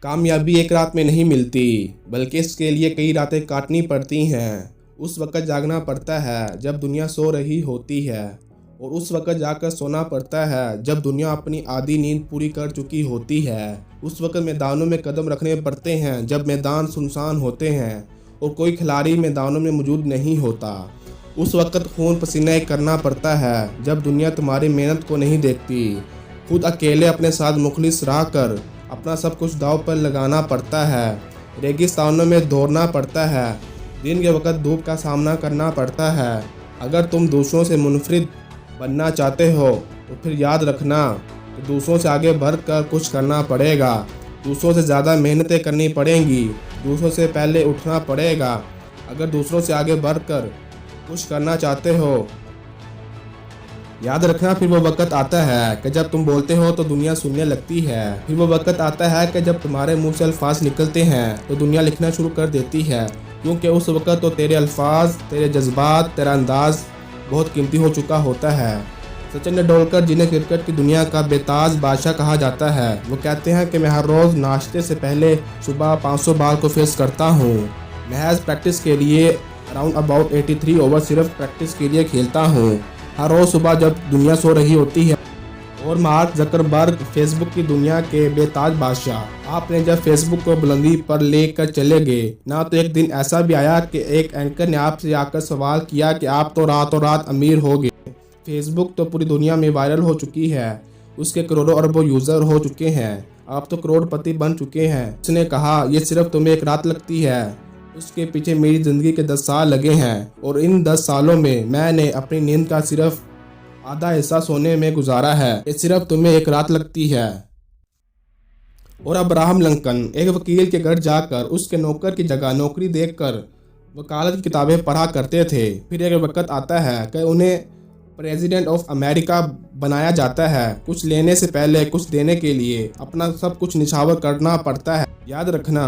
कामयाबी एक रात में नहीं मिलती, बल्कि इसके लिए कई रातें काटनी पड़ती हैं। उस वक़्त जागना पड़ता है जब दुनिया सो रही होती है, और उस वक़्त जाकर सोना पड़ता है जब दुनिया अपनी आधी नींद पूरी कर चुकी होती है। उस वक़्त मैदानों में कदम रखने पड़ते हैं जब मैदान सुनसान होते हैं और कोई खिलाड़ी मैदानों में मौजूद नहीं होता। उस वक़्त खून पसीना करना पड़ता है जब दुनिया तुम्हारी मेहनत को नहीं देखती। खुद अकेले अपने साथ मुखलिस रह कर अपना सब कुछ दांव पर लगाना पड़ता है। रेगिस्तानों में दौड़ना पड़ता है, दिन के वक़्त धूप का सामना करना पड़ता है। अगर तुम दूसरों से मुनफरिद बनना चाहते हो तो फिर याद रखना कि दूसरों से आगे बढ़ कर कुछ करना पड़ेगा। दूसरों से ज़्यादा मेहनतें करनी पड़ेंगी, दूसरों से पहले उठना पड़ेगा। अगर दूसरों से आगे बढ़ कर कुछ करना चाहते हो, याद रखना फिर वो वक़्त आता है कि जब तुम बोलते हो तो दुनिया सुनने लगती है। फिर वो वक़्त आता है कि जब तुम्हारे मुंह से अल्फाज निकलते हैं तो दुनिया लिखना शुरू कर देती है, क्योंकि उस वक़्त तो तेरे अल्फाज, तेरे जज्बात, तेरा अंदाज़ बहुत कीमती हो चुका होता है। सचिन तेंदुलकर, जिन्हें क्रिकेट की दुनिया का बेताज बादशाह कहा जाता है, वो कहते हैं कि मैं हर रोज़ नाश्ते से पहले सुबह 500 बार को फेस करता हूँ। महज प्रैक्टिस के लिए अराउंड अबाउट 83 ओवर सिर्फ प्रैक्टिस के लिए खेलता हूँ, हर रोज़ सुबह जब दुनिया सो रही होती है। और मार्क ज़करबर्ग, फेसबुक की दुनिया के बेताज बादशाह, आपने जब फेसबुक को बुलंदी पर लेकर चले गए ना, तो एक दिन ऐसा भी आया कि एक एंकर ने आपसे आकर सवाल किया कि आप तो रातों रात अमीर हो गए। फेसबुक तो पूरी दुनिया में वायरल हो चुकी है, उसके करोड़ों अरबों यूज़र हो चुके हैं, आप तो करोड़पति बन चुके हैं। उसने कहा, ये सिर्फ तुम्हें एक रात लगती है, उसके पीछे मेरी ज़िंदगी के 10 साल लगे हैं, और इन 10 सालों में मैंने अपनी नींद का सिर्फ आधा हिस्सा सोने में गुजारा है। ये सिर्फ तुम्हें एक रात लगती है। और अब्राहम लिंकन एक वकील के घर जाकर उसके नौकर की जगह नौकरी देखकर वकालत की किताबें पढ़ा करते थे। फिर एक वक्त आता है कि उन्हें प्रेसिडेंट ऑफ अमेरिका बनाया जाता है। कुछ लेने से पहले कुछ देने के लिए अपना सब कुछ निछावर करना पड़ता है। याद रखना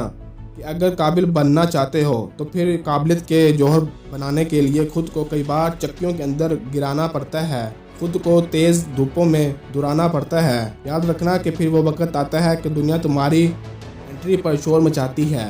कि अगर काबिल बनना चाहते हो तो फिर काबिलियत के जौहर बनाने के लिए खुद को कई बार चक्कियों के अंदर गिराना पड़ता है, खुद को तेज़ धूपों में दुराना पड़ता है। याद रखना कि फिर वो वक्त आता है कि दुनिया तुम्हारी एंट्री पर शोर मचाती है।